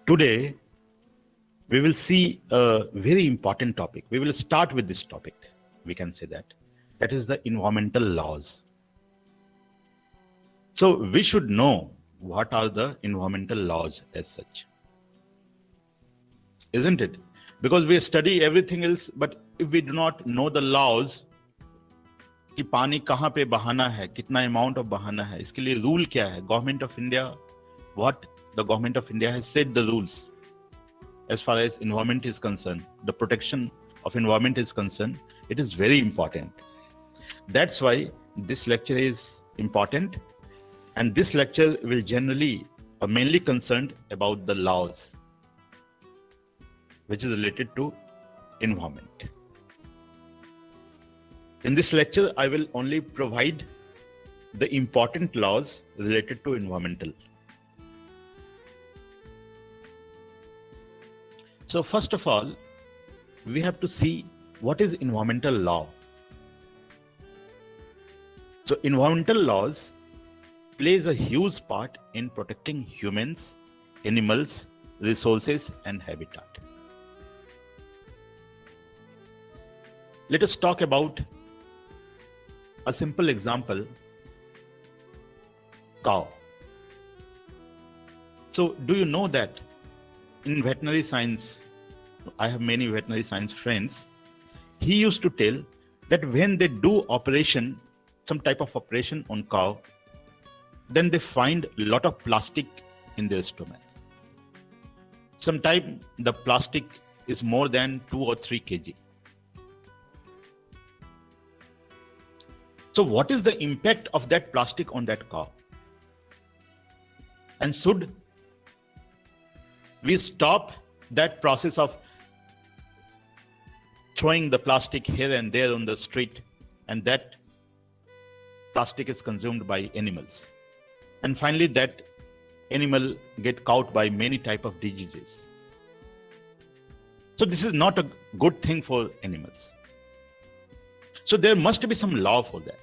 Today, we will see a very important topic. We will start with this topic. We can say that. That is the environmental laws. So, we should know what are the environmental laws as such. Isn't it? Because we study everything else, but if we do not know the laws, कि पानी कहाँ पे बहाना है, कितना amount of बहाना है, इसके लिए रूल क्या है, government of India, what the government of India has set the rules as far as environment is concerned, the protection of environment is concerned, it is very important. That's why this lecture is important, and this lecture will generally or mainly concerned about the laws which is related to environment. In this lecture, I will only provide the important laws related to environmental. So first of all, we have to see what is environmental law. So environmental laws plays a huge part in protecting humans, animals, resources and habitat. Let us talk about a simple example, cow. So do you know that in veterinary science, I have many veterinary science friends, he used to tell that when they do operation, some type of operation on cow, then they find a lot of plastic in their stomach. Sometimes the plastic is more than 2 or 3 kg. So what is the impact of that plastic on that cow? And should we stop that process of throwing the plastic here and there on the street, and that plastic is consumed by animals, and finally that animal get caught by many type of diseases? So this is not a good thing for animals. So there must be some law for that.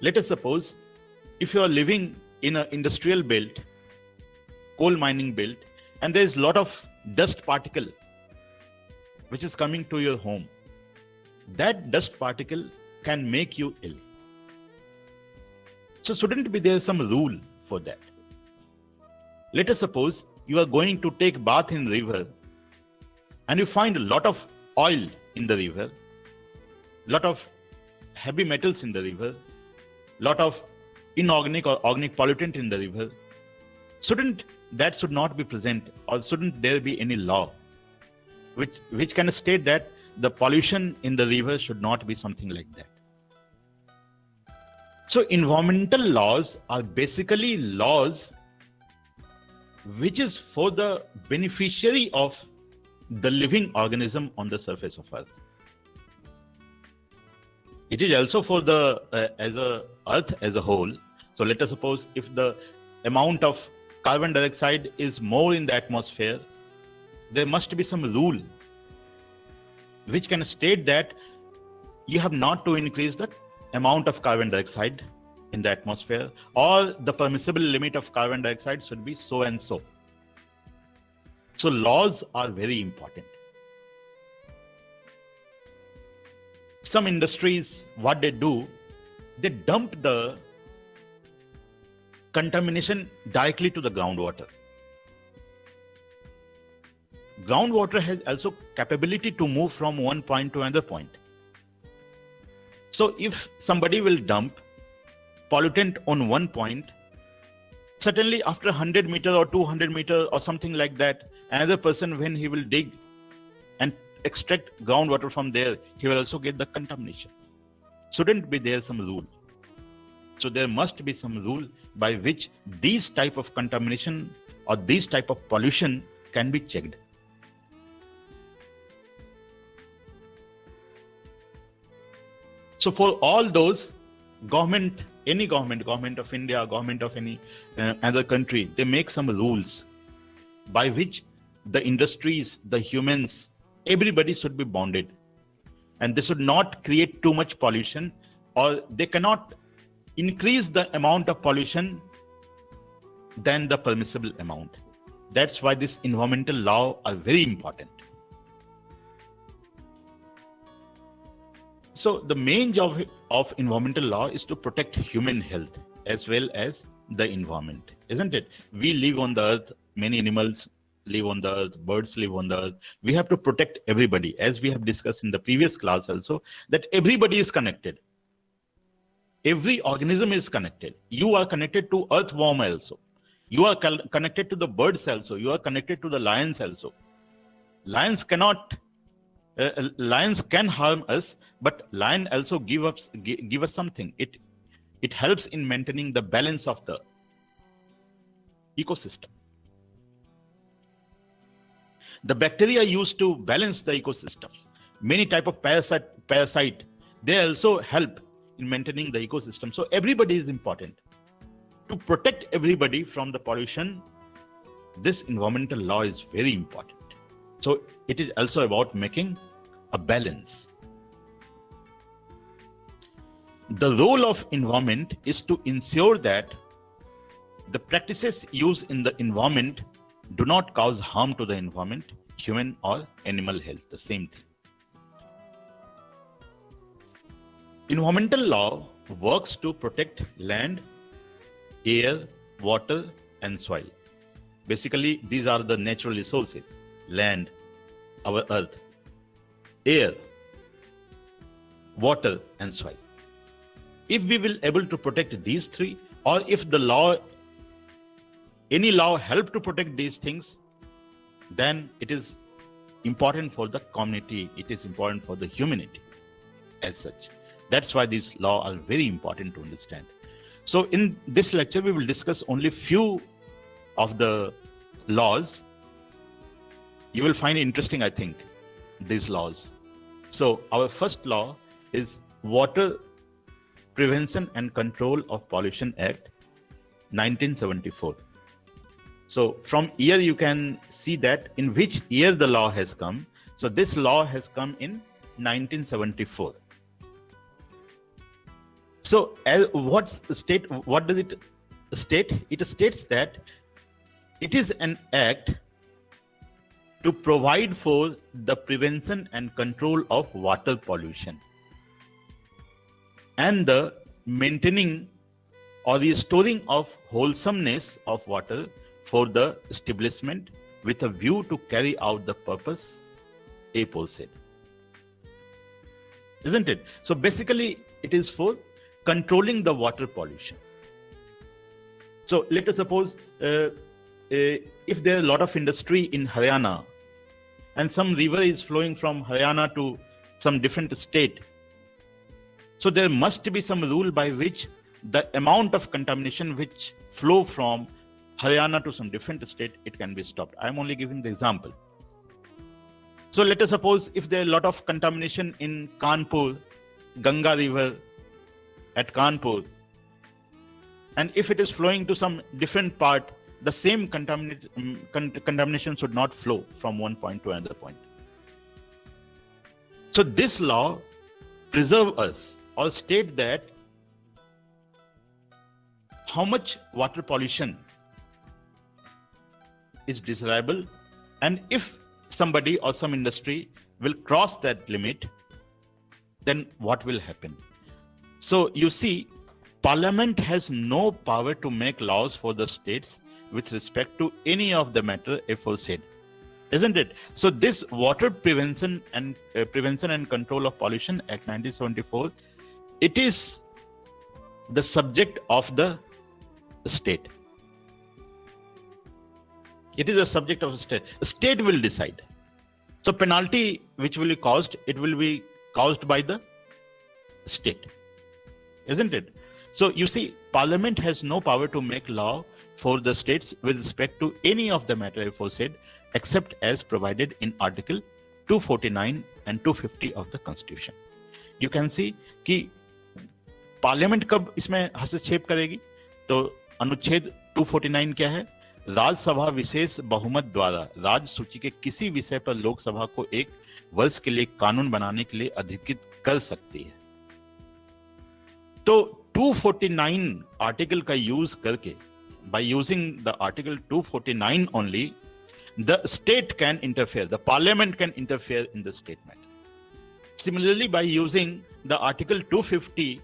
Let us suppose if you are living in an industrial belt, coal mining belt, and there is a lot of dust particle which is coming to your home. That dust particle can make you ill. So shouldn't be there some rule for that? Let us suppose you are going to take bath in river and you find a lot of oil in the river, lot of heavy metals in the river, lot of inorganic or organic pollutant in the river. That should not be present, or shouldn't there be any law which can state that the pollution in the river should not be something like that? So environmental laws are basically laws which is for the beneficiary of the living organism on the surface of earth. It is also for the earth as a whole. So let us suppose if the amount of carbon dioxide is more in the atmosphere, there must be some rule which can state that you have not to increase the amount of carbon dioxide in the atmosphere, or the permissible limit of carbon dioxide should be so and so. So laws are very important. Some industries, what they do, they dump the contamination directly to the groundwater. Groundwater has also capability to move from one point to another point. So if somebody will dump pollutant on one point, certainly after 100 meter or 200 meter or something like that, another person, when he will dig and extract groundwater from there, he will also get the contamination. Shouldn't be there some rule? So there must be some rule by which these type of contamination or these type of pollution can be checked. So for all those, government of India, government of any other country, they make some rules by which the industries, the humans, everybody should be bonded, and they should not create too much pollution, or they cannot increase the amount of pollution than the permissible amount. That's why this environmental law are very important. So the main job of environmental law is to protect human health as well as the environment, isn't it? We live on the earth, many animals live on the earth, birds live on the earth. We have to protect everybody, as we have discussed in the previous class also, that everybody is connected. Every organism is connected. You are connected to earthworm also. You are connected to the birds also. You are connected to the lions also. Lions can harm us, but lion also give us something. It helps in maintaining the balance of the ecosystem. The bacteria used to balance the ecosystem. Many type of parasite, they also help in maintaining the ecosystem. So everybody is important. To protect everybody from the pollution, this environmental law is very important. So it is also about making a balance. The role of environment is to ensure that the practices used in the environment do not cause harm to the environment, human or animal health, the same thing. Environmental law works to protect land, air, water, and soil. Basically, these are the natural resources: land, our earth, air, water, and soil. If we will able to protect these three, or if any law help to protect these things, then it is important for the community, it is important for the humanity as such. That's why these laws are very important to understand. So in this lecture, we will discuss only few of the laws. You will find interesting, I think, these laws. So our first law is Water Prevention and Control of Pollution Act, 1974. So from here you can see that in which year the law has come. So this law has come in 1974. So what does it state? It states that it is an act to provide for the prevention and control of water pollution and the maintaining or restoring of wholesomeness of water for the establishment with a view to carry out the purpose aforesaid. Isn't it? So basically it is for controlling the water pollution. So let us suppose if there are a lot of industry in Haryana and some river is flowing from Haryana to some different state. So there must be some rule by which the amount of contamination which flow from Haryana to some different state, it can be stopped. I'm only giving the example. So let us suppose if there are a lot of contamination in Kanpur, Ganga river at Kanpur, and if it is flowing to some different part, the same contamination should not flow from one point to another point. So this law preserve us or state that how much water pollution is desirable, and if somebody or some industry will cross that limit, then what will happen? So you see, Parliament has no power to make laws for the states with respect to any of the matter aforesaid, isn't it? So this Water Prevention and Control of Pollution Act 1974, it is the subject of the state. It is a subject of the state. The state will decide. So penalty which will be caused, it will be caused by the state, isn't it? So you see, Parliament has no power to make law for the states with respect to any of the matter aforesaid, except as provided in Article 249 and 250 of the Constitution. You can see कि parliament कब इसमें हस्तक्षेप करेगी, तो अनुच्छेद 249 क्या है? राज्यसभा विशेष बहुमत द्वारा राज्य सूची के किसी विषय पर लोकसभा को एक वर्ष के लिए कानून बनाने के लिए अधिकृत कर सकती है. तो 249 आर्टिकल का यूज करके by using the Article 249 only, the state can interfere, the parliament can interfere in the state matter. Similarly, by using the Article 250,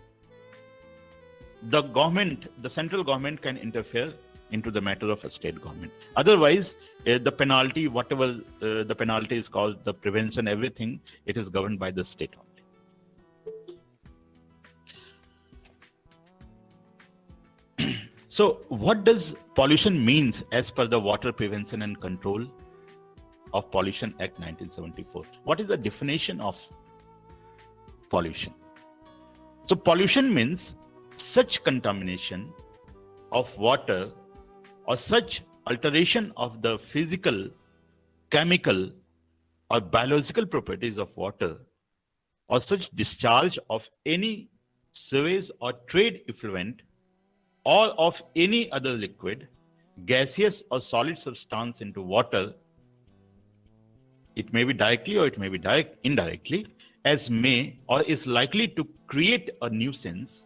the government, the central government can interfere into the matter of a state government. Otherwise, the penalty, whatever the penalty is called, the prevention, everything, it is governed by the state only. So what does pollution means as per the Water Prevention and Control of Pollution Act 1974? What is the definition of pollution? So pollution means such contamination of water or such alteration of the physical, chemical or biological properties of water, or such discharge of any sewage or trade effluent or of any other liquid, gaseous or solid substance into water, it may be directly or it may be indirectly, as may or is likely to create a nuisance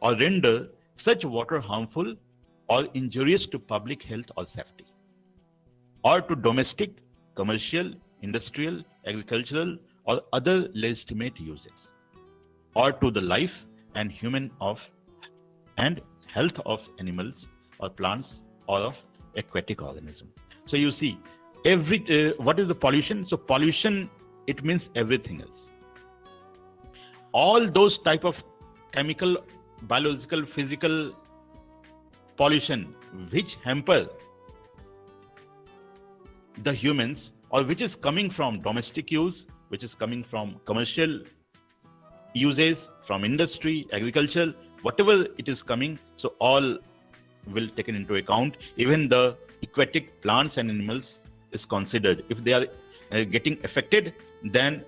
or render such water harmful or injurious to public health or safety, or to domestic, commercial, industrial, agricultural, or other legitimate uses, or to the life and human of and health of animals or plants or of aquatic organism. So you see, what is the pollution? So pollution, it means everything else. All those type of chemical, biological, physical pollution which hamper the humans, or which is coming from domestic use, which is coming from commercial uses, from industry, agriculture, whatever it is coming, so all will taken into account. Even the aquatic plants and animals is considered. If they are getting affected, then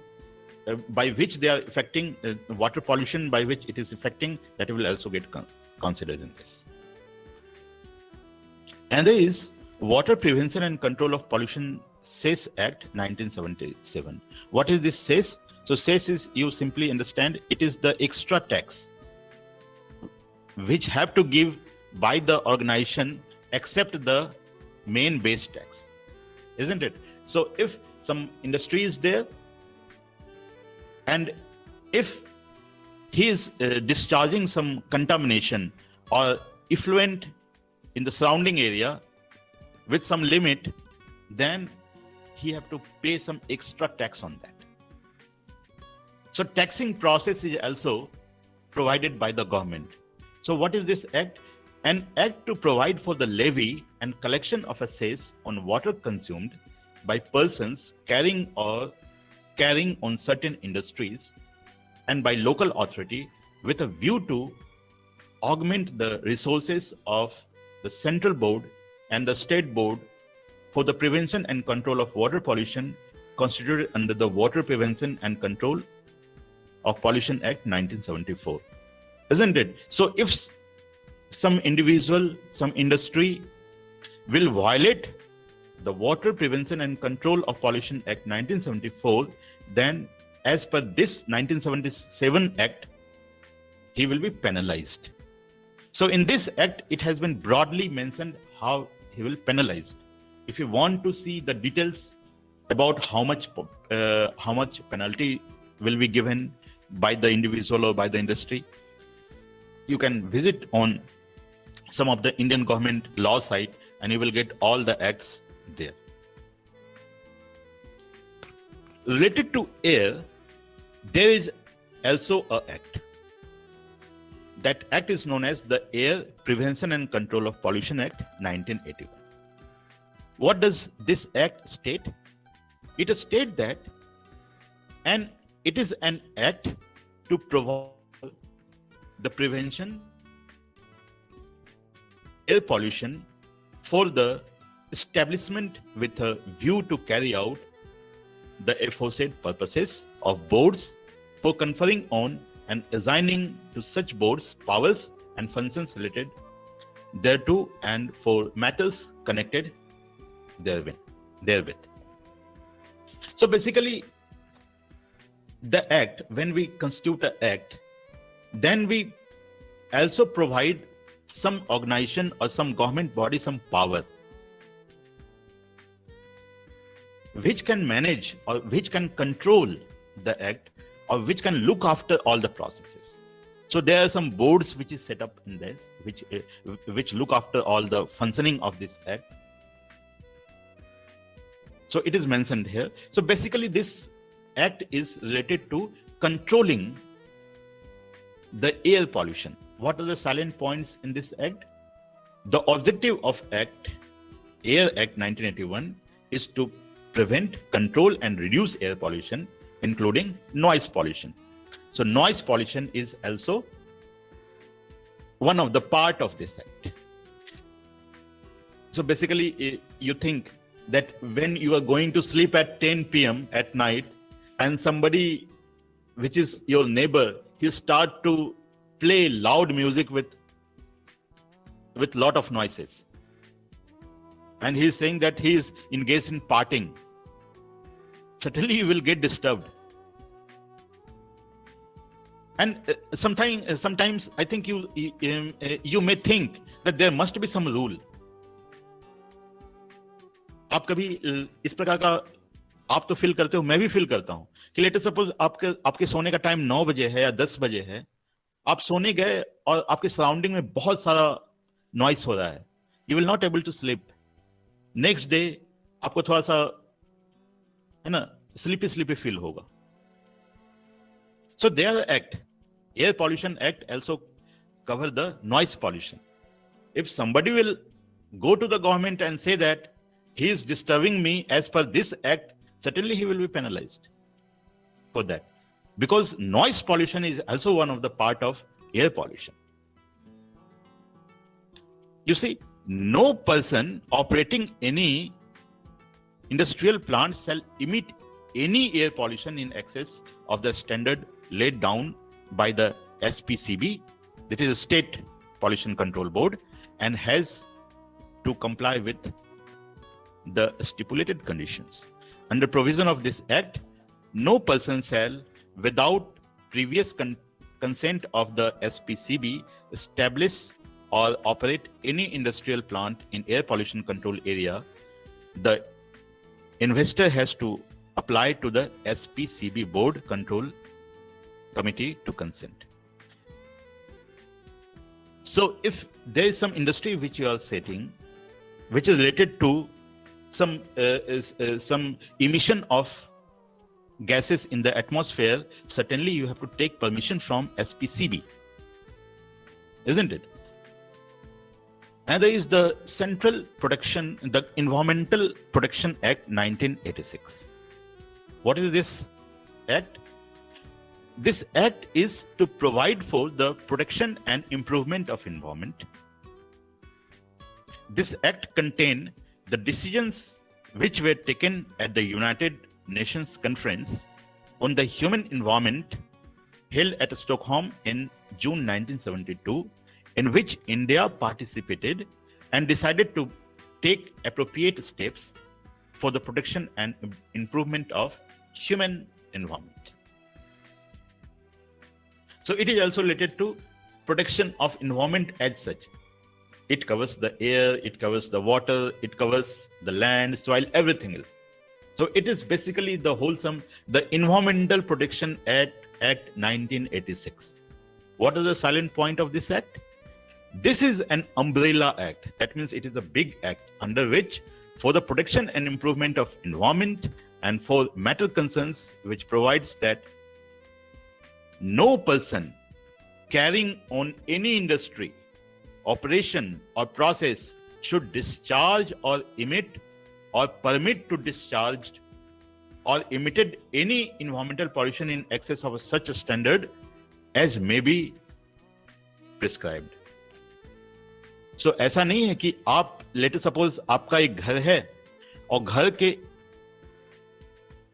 by which they are affecting, water pollution by which it is affecting, that will also get considered in this. And there is Water Prevention and Control of Pollution Cess Act 1977. What is this cess? So cess is, you simply understand, it is the extra tax which have to give by the organization except the main base tax, isn't it? So if some industry is there, and if he is discharging some contamination or effluent in the surrounding area with some limit, then he have to pay some extra tax on that. So taxing process is also provided by the government. So what is this act? An act to provide for the levy and collection of a cess on water consumed by persons carrying on certain industries and by local authority, with a view to augment the resources of the central board and the state board for the prevention and control of water pollution, constituted under the Water Prevention and Control of Pollution Act 1974. Isn't it? So if some individual, some industry will violate the Water Prevention and Control of Pollution Act 1974, then as per this 1977 Act, he will be penalized. So in this act, it has been broadly mentioned how he will penalize. If you want to see the details about how much penalty will be given by the individual or by the industry, you can visit on some of the Indian government law site and you will get all the acts there. Related to air, there is also an act. That act is known as the Air Prevention and Control of Pollution Act 1981. What does this act state? It states that it is an act to provide the prevention air pollution for the establishment with a view to carry out the aforesaid purposes of boards, for conferring on and assigning to such boards powers and functions related thereto, and for matters connected therewith. So basically, the act, when we constitute an act, then we also provide some organization or some government body some power which can manage or which can control the act or which can look after all the processes. So there are some boards which is set up in this, which look after all the functioning of this act. So it is mentioned here. So basically this act is related to controlling the air pollution. What are the salient points in this act? The objective of Air Act 1981 is to prevent, control and reduce air pollution, including noise pollution. So noise pollution is also one of the part of this act. So basically you think that when you are going to sleep at 10 p.m. at night and somebody which is your neighbor, he start to play loud music with lot of noises, and he is saying that he is engaged in partying, certainly you will get disturbed. And sometimes I think you may think that there must be some rule. आप कभी इस प्रकार का आप तो feel करते हो, मैं भी फील करता हूं कि लेट सपोज आपके सोने का टाइम 9 बजे है या 10 बजे है, आप सोने गए और आपके सराउंडिंग में बहुत सारा नॉइस हो रहा है, you will not able to sleep. Next day आपको थोड़ा सा है ना स्लीपी फील होगा. So there act, air pollution act also cover the noise pollution. If somebody will go to the government and say that he is disturbing me as per this act, certainly he will be penalized for that, because noise pollution is also one of the part of air pollution. You see, no person operating any industrial plant shall emit any air pollution in excess of the standard laid down by the SPCB, that is a State Pollution Control Board, and has to comply with the stipulated conditions. Under provision of this act, no person shall, without previous consent of the SPCB, establish or operate any industrial plant in air pollution control area. The investor has to apply to the SPCB board control committee to consent. So if there is some industry which you are setting, which is related to some emission of gases in the atmosphere, certainly you have to take permission from SPCB, isn't it? And there is the the Environmental Protection Act 1986. What is this act? This act is to provide for the protection and improvement of environment. This act contains the decisions which were taken at the United Nations Conference on the Human Environment held at Stockholm in June 1972, in which India participated and decided to take appropriate steps for the protection and improvement of human environment. So it is also related to protection of environment as such. It covers the air, it covers the water, it covers the land, soil, everything else. So it is basically the Environmental Protection Act 1986. What is the salient point of this act? This is an umbrella act. That means it is a big act under which, for the protection and improvement of environment and for matter concerns, which provides that no person carrying on any industry, operation or process should discharge or emit or permit to discharge or emitted any environmental pollution in excess of such a standard as may be prescribed. So ऐसा नहीं है कि आप let suppose आपका एक घर है और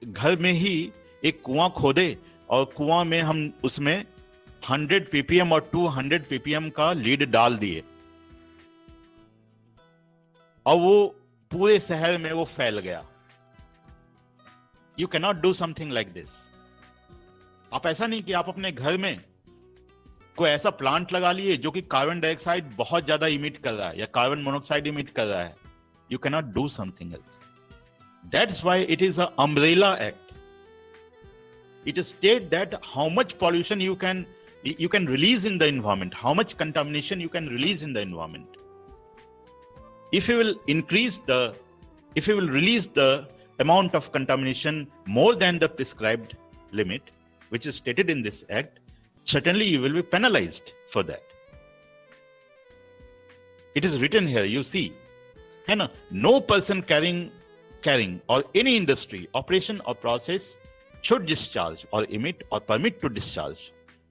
घर में ही एक कुआं खोदे और कुआं में हम उसमें 100 ppm और 200 ppm का लीड डाल दिए और वो पूरे शहर में वो फैल गया. You cannot do something like this. आप ऐसा नहीं कि आप अपने घर में कोई ऐसा प्लांट लगा लिए जो कि कार्बन डाइऑक्साइड बहुत ज्यादा इमिट कर रहा है या कार्बन मोनोऑक्साइड इमिट कर रहा है, you can not do something else. That's why it is a umbrella act. It states that how much pollution you can release in the environment, how much contamination you can release in the environment. If you will release the amount of contamination more than the prescribed limit, which is stated in this act, certainly you will be penalized for that. It is written here, you see, no person carrying or any industry, operation or process should discharge or emit or permit to discharge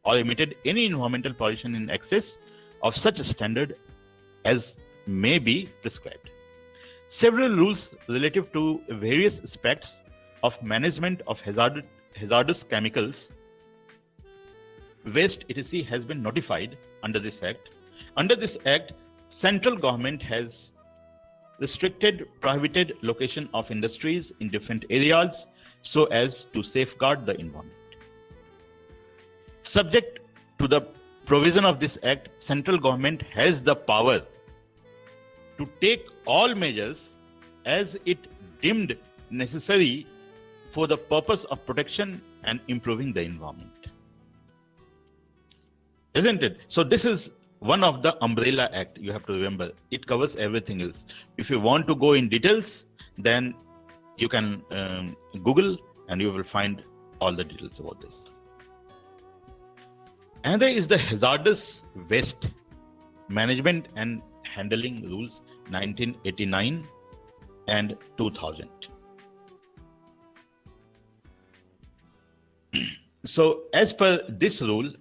or emitted any environmental pollution in excess of such a standard as may be prescribed. Several rules relative to various aspects of management of hazardous chemicals waste etc. has been notified under this act. Under this act, central government has restricted, prohibited location of industries in different areas so as to safeguard the environment. Subject to the provision of this act, central government has the power to take all measures as it deemed necessary for the purpose of protection and improving the environment. Isn't it? So this is one of the Umbrella Act, you have to remember. It covers everything else. If you want to go in details, then you can Google and you will find all the details about this. And there is the Hazardous Waste Management and Handling Rules 1989 and 2000. So as per this rule,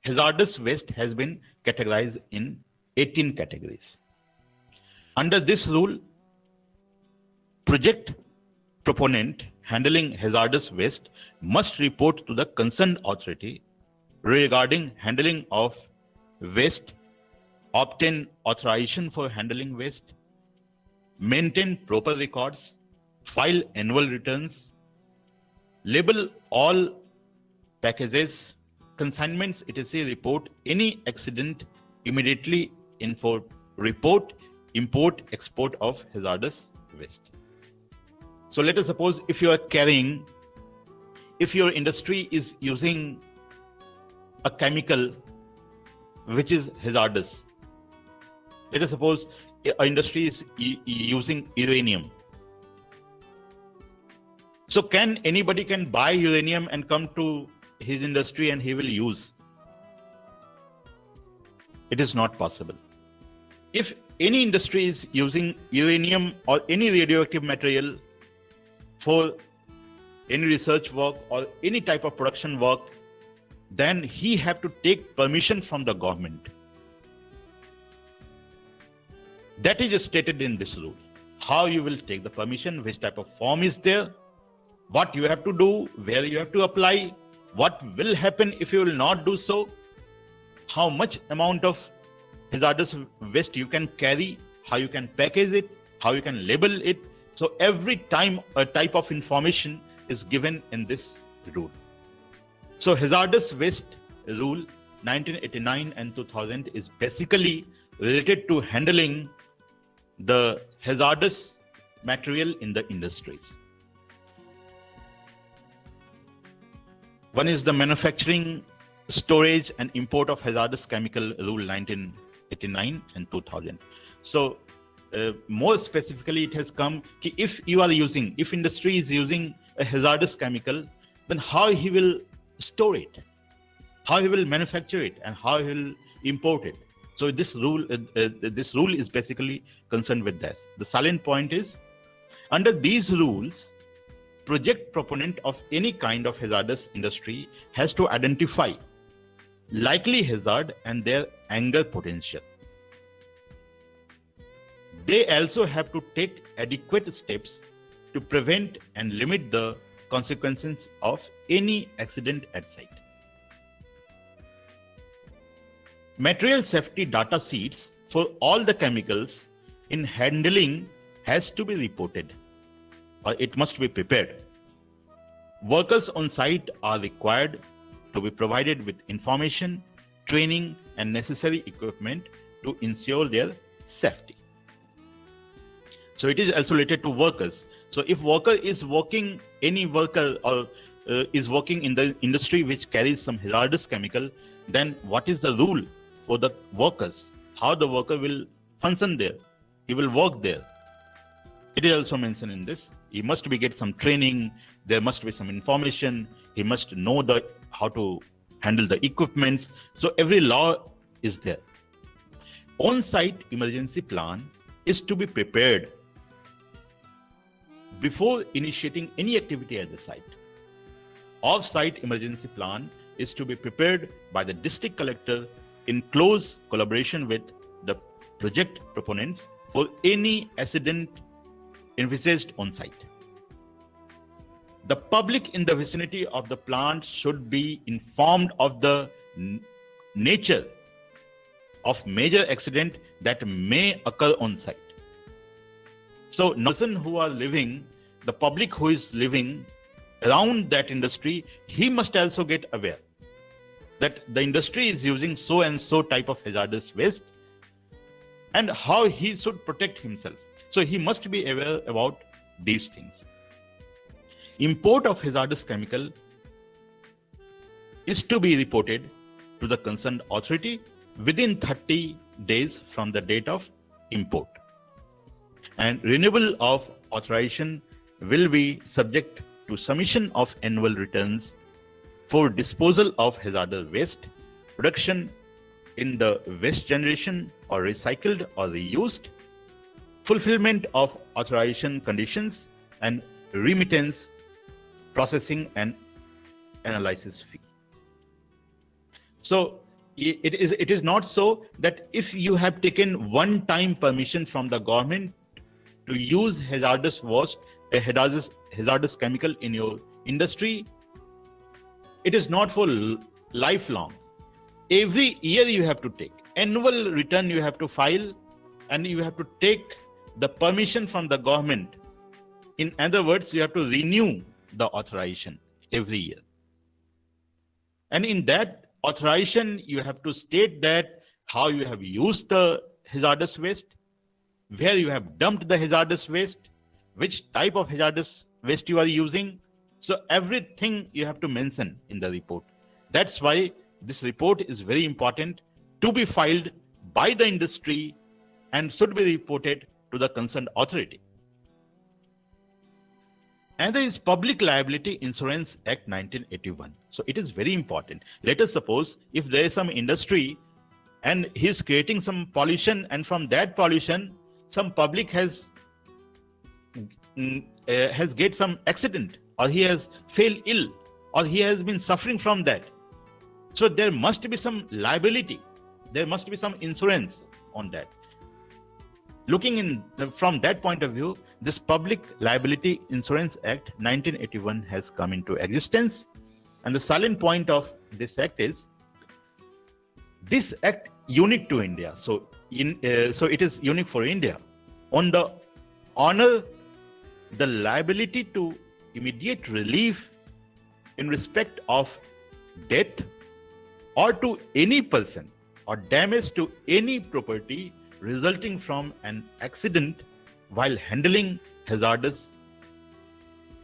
hazardous waste has been categorized in 18 categories. Under this rule, project proponent handling hazardous waste must report to the concerned authority regarding handling of waste, obtain authorization for handling waste, maintain proper records, file annual returns, label all packages, consignments, etc. Report any accident immediately report import, export of hazardous waste. So let us suppose if your industry is using a chemical which is hazardous. Let us suppose an industry is using uranium. So anybody can buy uranium and come to his industry and he will use? It is not possible. If any industry is using uranium or any radioactive material for any research work or any type of production work, then he have to take permission from the government. That is stated in this rule. How you will take the permission, which type of form is there, what you have to do, where you have to apply, what will happen if you will not do so, how much amount of hazardous waste you can carry, how you can package it, how you can label it. So every time a type of information is given in this rule. So hazardous waste rule 1989 and 2000 is basically related to handling the hazardous material in the industries. One is the manufacturing, storage and import of hazardous chemical rule 1989 and 2000. So more specifically, it has come if industry is using a hazardous chemical, then how he will store it, how he will manufacture it, and how he will import it. So this rule is basically concerned with this. The salient point is, under these rules, project proponent of any kind of hazardous industry has to identify likely hazard and their anger potential. They also have to take adequate steps to prevent and limit the consequences of any accident at site. Material safety data sheets for all the chemicals in handling has to be reported, or it must be prepared. Workers on site are required to be provided with information, training, and necessary equipment to ensure their safety. So it is also related to workers. So if worker is working, any worker or is working in the industry which carries some hazardous chemical, then what is the rule for the workers? How the worker will function there? He will work there. It is also mentioned in this. He must be get some training. There must be some information. He must know how to handle the equipments. So every law is there. On-site emergency plan is to be prepared before initiating any activity at the site. Off-site emergency plan is to be prepared by the district collector in close collaboration with the project proponents for any accident envisaged on site. The public in the vicinity of the plant should be informed of the nature of major accident that may occur on site. So, person who are living, the public who is living around that industry, he must also get aware that the industry is using so and so type of hazardous waste and how he should protect himself. So he must be aware about these things. Import of hazardous chemical is to be reported to the concerned authority within 30 days from the date of import. And renewal of authorization will be subject to submission of annual returns for disposal of hazardous waste, production in the waste generation or recycled or reused, fulfillment of authorization conditions, and remittance, processing and analysis fee. So it is not so that if you have taken one-time permission from the government to use hazardous waste, hazardous chemical in your industry, it is not for lifelong. Every year you have to take annual return, you have to file, and you have to take the permission from the government. In other words, you have to renew the authorization every year. And in that authorization, you have to state that how you have used the hazardous waste, where you have dumped the hazardous waste, which type of hazardous waste you are using. So everything you have to mention in the report. That's why this report is very important to be filed by the industry and should be reported to the concerned authority. And there is Public Liability Insurance Act 1981. So it is very important. Let us suppose if there is some industry and he is creating some pollution, and from that pollution some public has get some accident, or he has fell ill, or he has been suffering from that. So there must be some liability. There must be some insurance on that. Looking from that point of view, this Public Liability Insurance Act 1981 has come into existence. And the salient point of this act is, this act unique to India. So it is unique for India. On the honor the liability to immediate relief in respect of death or to any person or damage to any property resulting from an accident while handling hazardous,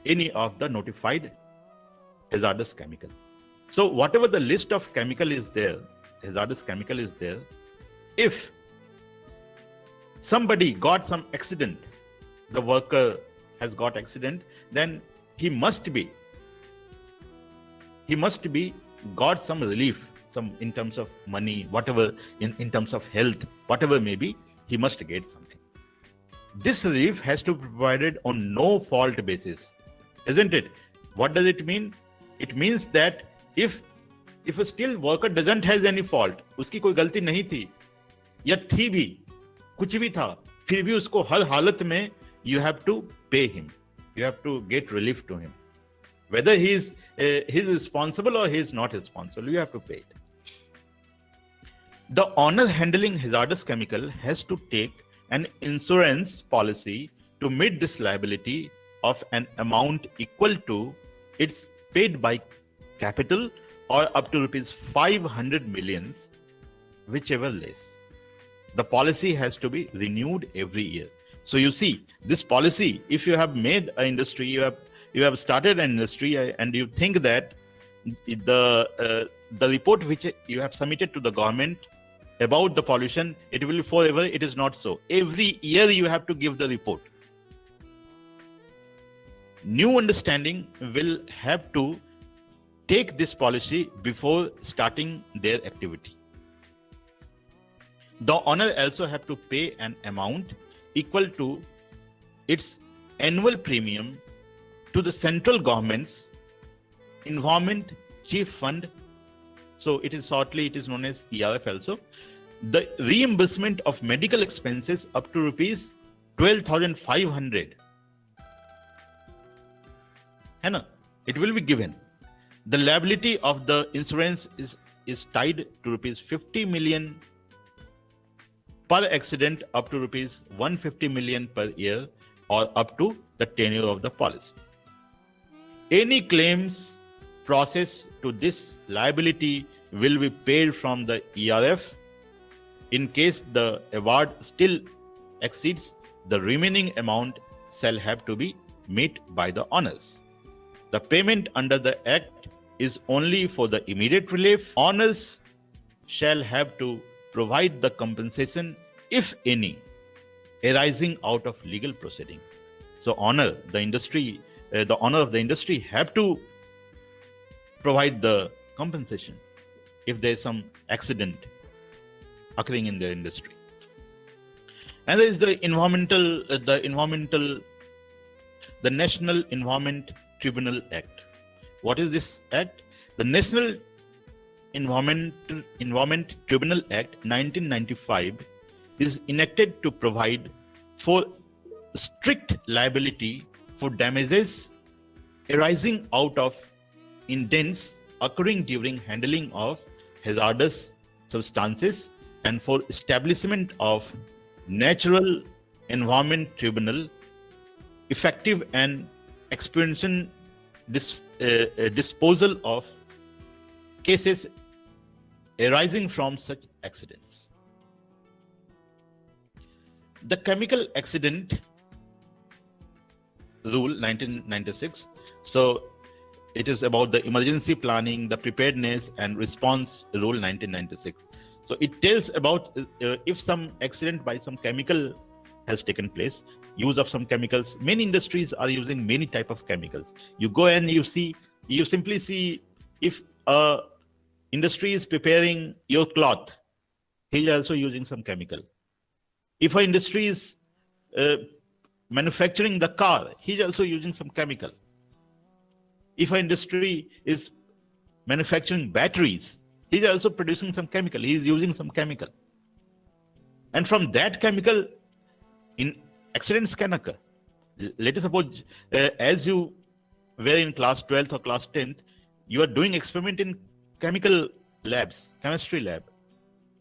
any of the notified hazardous chemical. So whatever the list of chemical is there, hazardous chemical is there, if somebody got some accident, the worker has got accident, then he must be got some relief, some in terms of money, whatever, in terms of health, whatever may be, he must get something. This relief has to be provided on no fault basis, isn't it? What does it mean? It means that if a still worker doesn't has any fault, उसकी कोई गलती नहीं थी या थी भी, कुछ भी था, फिर भी उसको हर हालत में you have to pay him, you have to get relief to him, whether he is responsible or he is not responsible, you have to pay it. The owner handling hazardous chemical has to take an insurance policy to meet this liability of an amount equal to its paid by capital or up to rupees 500 millions, whichever less. The policy has to be renewed every year. So you see, this policy, if you have made an industry, you have started an industry, and you think that the report which you have submitted to the government about the pollution, it will be forever. It is not so. Every year you have to give the report. New understanding will have to take this policy before starting their activity. The owner also have to pay an amount equal to its annual premium to the central government's Environment Chief Fund. So it is known as ERF also. The reimbursement of medical expenses up to rupees 12,500. It will be given. The liability of the insurance is tied to rupees 50 million per accident up to rupees 150 million per year, or up to the tenure of the policy. Any claims processed to this liability will be paid from the ERF. In case the award still exceeds, the remaining amount shall have to be met by the owners. The payment under the Act is only for the immediate relief. Owners shall have to provide the compensation, if any, arising out of legal proceeding. So the owner of the industry have to provide the compensation if there is some accident occurring in their industry. And there is the National Environment Tribunal Act. What is this act? The National Environment Tribunal Act 1995 is enacted to provide for strict liability for damages arising out of incidents occurring during handling of hazardous substances, and for establishment of natural environment tribunal effective and expedient disposal of cases arising from such accidents. The Chemical Accident Rule 1996. So it is about the emergency planning, the preparedness and response rule 1996. So it tells about if some accident by some chemical has taken place, use of some chemicals. Many industries are using many type of chemicals. You go and you simply see if a industry is preparing your cloth, he is also using some chemical. If an industry is manufacturing the car, he is also using some chemical. If an industry is manufacturing batteries, he is also producing some chemical. He is using some chemical. And from that chemical, accidents can occur. Let us suppose, as you were in class 12th or class 10th, you are doing experiment in chemical labs, chemistry lab.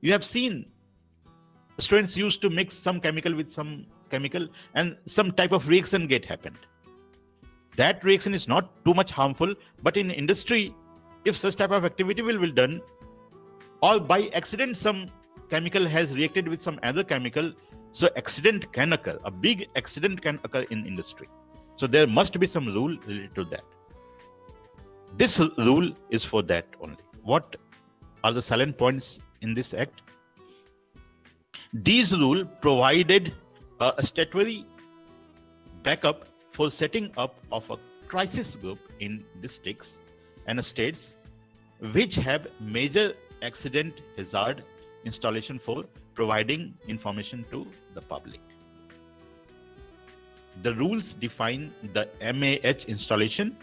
You have seen students used to mix some chemical with some chemical, and some type of reaction happened. That reaction is not too much harmful, but in industry, if such type of activity will be done, or by accident some chemical has reacted with some other chemical, so accident can occur. A big accident can occur in industry. So there must be some rule related to that. This rule is for that only. What are the salient points in this act? These rules provided a statutory backup for setting up of a crisis group in districts and states which have major accident hazard installation for providing information to the public. The rules define the MAH installation,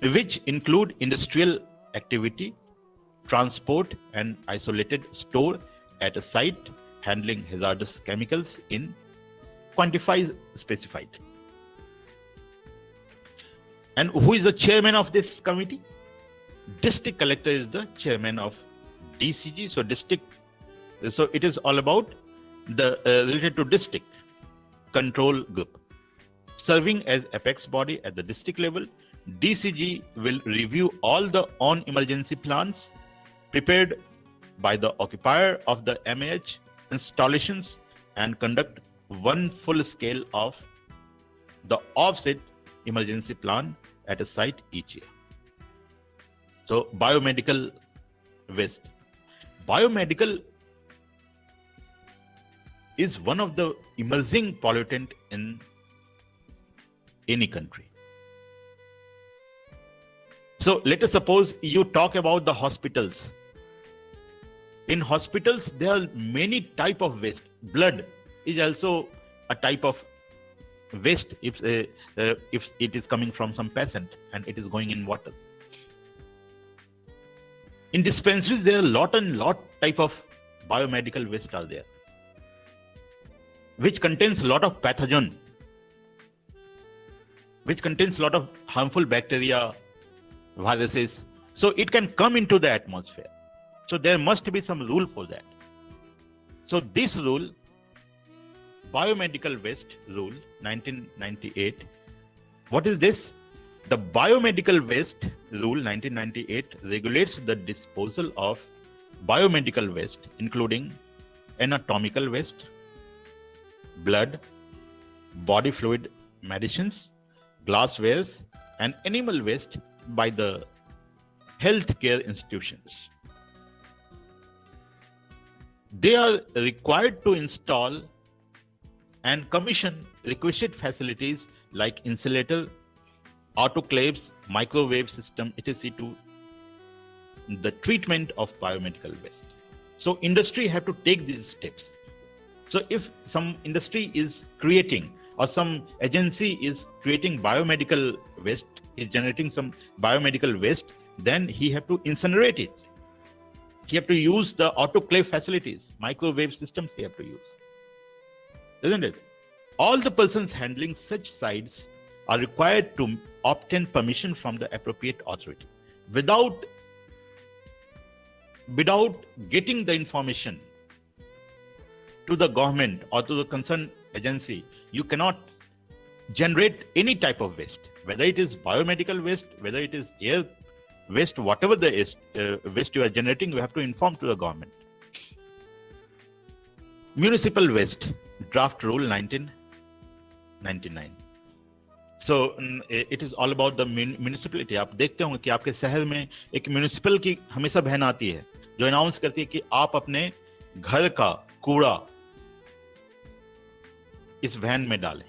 which include industrial activity, transport and isolated store at a site handling hazardous chemicals in quantified specified. And who is the chairman of this committee? District collector is the chairman of DCG. So it is all about the related to district control group, serving as apex body at the district level DCG will review all the on-emergency plans prepared by the occupier of the MAH installations and conduct one full scale of the offset emergency plan at a site each year. So, biomedical waste. Biomedical is one of the emerging pollutant in any country. So let us suppose you talk about the hospitals. In hospitals, there are many type of waste. Blood is also a type of waste if it is coming from some patient and it is going in water. In dispensaries, there are lot type of biomedical waste are there, which contains a lot of pathogen, which contains a lot of harmful bacteria, viruses. So it can come into the atmosphere. So there must be some rule for that. So this rule, Biomedical Waste Rule 1998, what is this? The Biomedical Waste Rule 1998 regulates the disposal of biomedical waste, including anatomical waste, blood, body fluid medicines, glasswares, and animal waste by the healthcare institutions. They are required to install and commission requisite facilities like insulator, autoclaves, microwave system, etc. to the treatment of biomedical waste. So industry have to take these steps. So if some industry is creating or some agency is creating biomedical waste, is generating some biomedical waste, then he have to incinerate it. He have to use the autoclave facilities, microwave systems he have to use. Isn't it? All the persons handling such sites are required to obtain permission from the appropriate authority. Without getting the information to the government or to the concerned agency, you cannot generate any type of waste, whether it is biomedical waste, whether it is air waste, whatever the waste you are generating, you have to inform to the government. Municipal Waste Draft Rule 1999. So it is all about the municipality. आप देखते होंगे कि आपके शहर में एक municipal की हमेशा वैन आती है जो अनाउंस करती है कि आप अपने घर का कूड़ा इस वैन में डालें.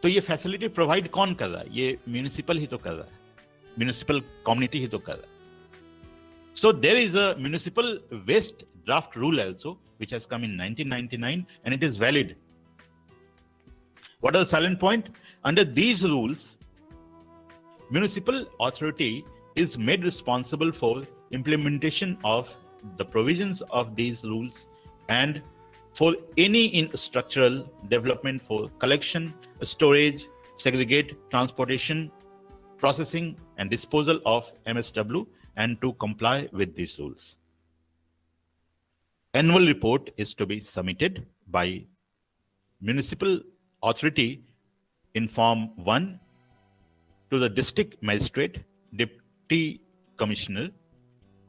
तो ये फैसिलिटी प्रोवाइड कौन कर रहा है? ये म्यूनिसिपल ही तो कर रहा है, म्यूनिसिपल कम्युनिटी ही तो कर रहा है. So there is a municipal waste draft rule also which has come in 1999 and it is valid. What are the salient point? Under these rules, municipal authority is made responsible for implementation of the provisions of these rules and for any structural development for collection, storage, segregate, transportation, processing and disposal of MSW and to comply with these rules. Annual report is to be submitted by municipal authority in Form 1 to the district magistrate, deputy commissioner,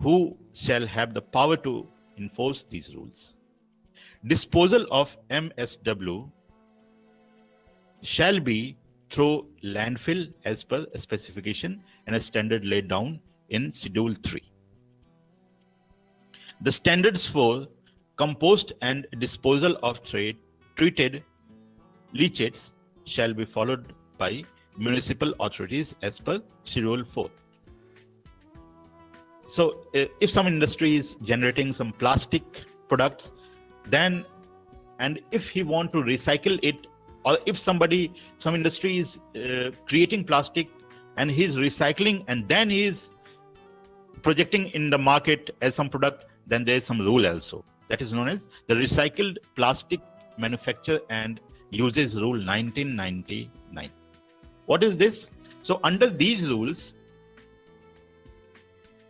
who shall have the power to enforce these rules. Disposal of MSW shall be through landfill as per a specification and a standard laid down in Schedule 3. The standards for compost and disposal of treated leachates shall be followed by municipal authorities as per Schedule 4. So, if some industry is generating some plastic products, then, and if he want to recycle it, or if some industry is creating plastic and he is recycling and then he is projecting in the market as some product, then there is some rule also. That is known as the Recycled Plastic Manufacture and Uses Rule 1999. What is this? So under these rules,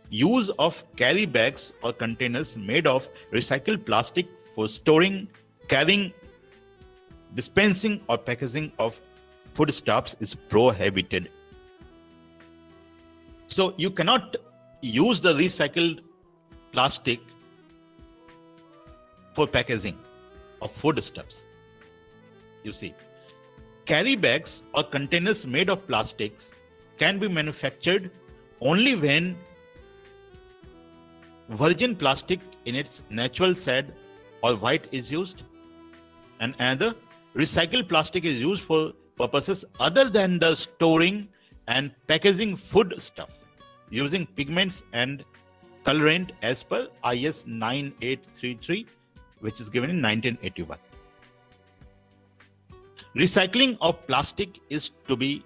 use of carry bags or containers made of recycled plastic for storing, carrying, dispensing or packaging of foodstuffs is prohibited. So you cannot use the recycled plastic for packaging of foodstuffs. You see, carry bags or containers made of plastics can be manufactured only when virgin plastic in its natural shade or white is used, and another recycled plastic is used for purposes other than the storing and packaging food stuff using pigments and colorant as per IS 9833, which is given in 1981. Recycling of plastic is to be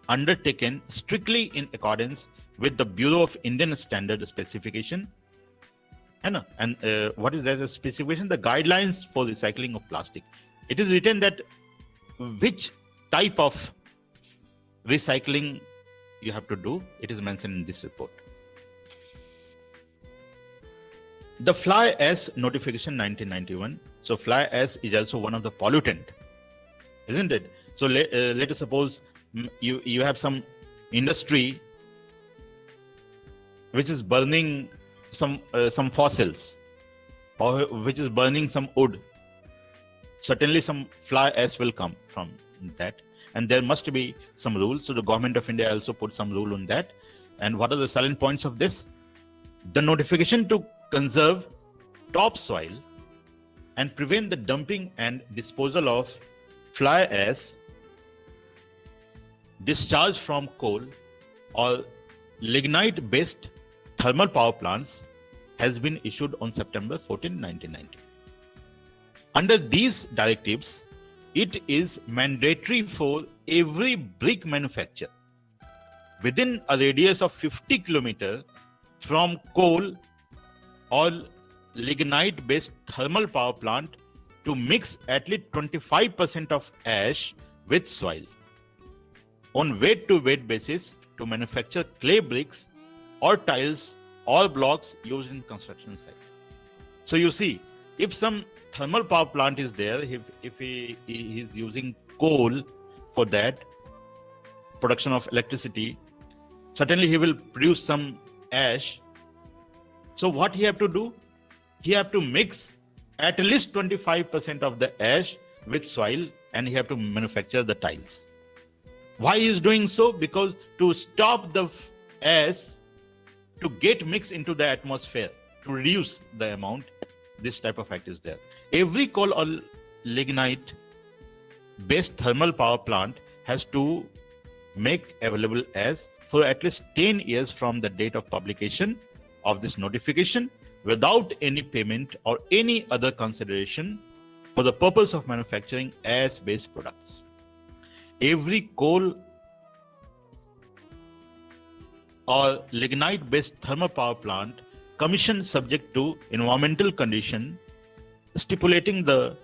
undertaken strictly in accordance with the Bureau of Indian Standard Specification. And what is that specification? The guidelines for recycling of plastic. It is written that which type of recycling you have to do. It is mentioned in this report. The fly ash notification 1991. So fly ash is also one of the pollutant, isn't it? So let us suppose you have some industry which is burning some fossils, or which is burning some wood. Certainly some fly ash will come from that, and there must be some rules. So the government of India also put some rule on that. And what are the salient points of this? The notification to conserve topsoil and prevent the dumping and disposal of fly ash discharge from coal or lignite-based thermal power plants has been issued on September 14, 1990. Under these directives, it is mandatory for every brick manufacturer within a radius of 50 km from coal or lignite-based thermal power plant to mix at least 25% of ash with soil on weight-to-weight basis to manufacture clay bricks or tiles or blocks used in construction site. So you see, if some thermal power plant is there, if he is using coal for that production of electricity, certainly he will produce some ash. So what he have to do? He have to mix at least 25% of the ash with soil, and he have to manufacture the tiles. Why he is doing so? Because to stop the ash to get mixed into the atmosphere, to reduce the amount, this type of act is there. Every coal or lignite based thermal power plant has to make available ash for at least 10 years from the date of publication of this notification without any payment or any other consideration for the purpose of manufacturing ash-based products. Every coal or lignite-based thermal power plant commissioned subject to environmental condition stipulating the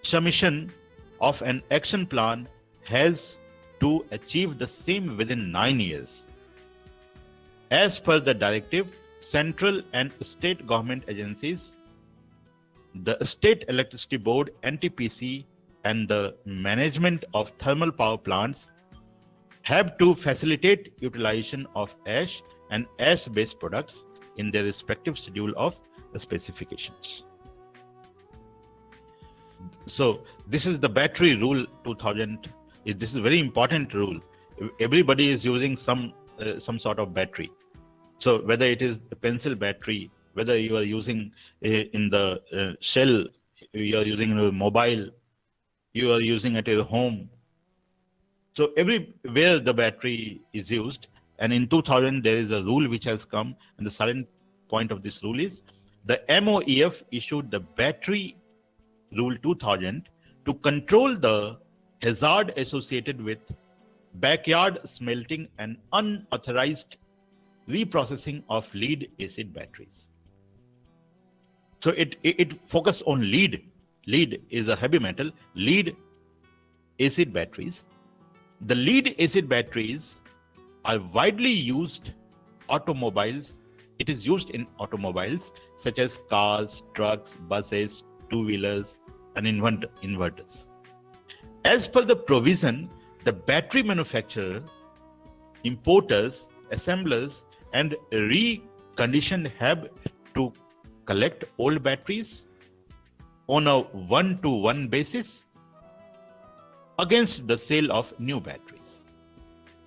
submission of an action plan has to achieve the same within 9 years. As per the directive, central and state government agencies, the State Electricity Board, NTPC, and the management of thermal power plants have to facilitate utilization of ash and ash-based products in their respective schedule of specifications. So this is the battery rule 2000. This is a very important rule. Everybody is using some sort of battery. So whether it is a pencil battery, whether you are using in the shell, you are using a mobile, you are using it at home. So everywhere the battery is used. And in 2000, there is a rule which has come, and the silent point of this rule is the MOEF issued the battery rule 2000 to control the hazard associated with backyard smelting and unauthorized reprocessing of lead acid batteries. So it focuses on lead. Lead is a heavy metal. Lead acid batteries. The lead acid batteries are widely used automobiles. It is used in automobiles such as cars, trucks, buses, two-wheelers, and inverters. As per the provision, The battery manufacturer, importers, assemblers, and reconditioned have to collect old batteries on a one-to-one basis against the sale of new batteries.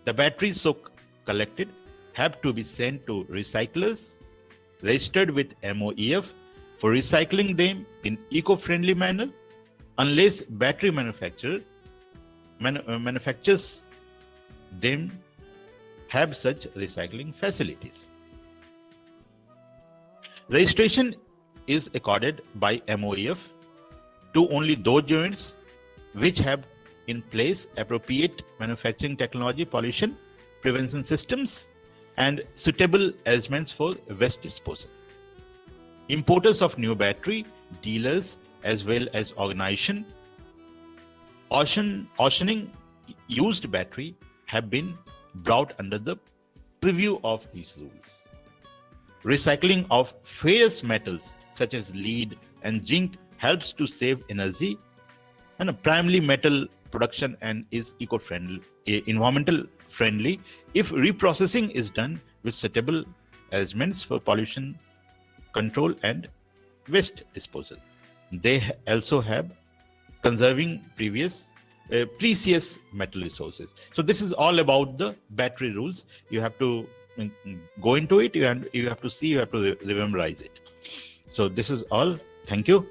The batteries so collected have to be sent to recyclers registered with MOEF for recycling them in eco-friendly manner, unless battery manufacturer manufactures them have such recycling facilities. Registration is accorded by MOEF to only those units which have in place appropriate manufacturing technology, pollution prevention systems, and suitable arrangements for waste disposal. Importers of new battery, dealers, as well as organization auctioning used battery have been brought under the purview of these rules. Recycling of ferrous metals such as lead and zinc helps to save energy and a primary metal production and is eco-friendly, environmental friendly if reprocessing is done with suitable arrangements for pollution control and waste disposal. They also have conserving precious metal resources. So this is all about the battery rules. You have to go into it. You have to see. You have to memorize it. So this is all. Thank you.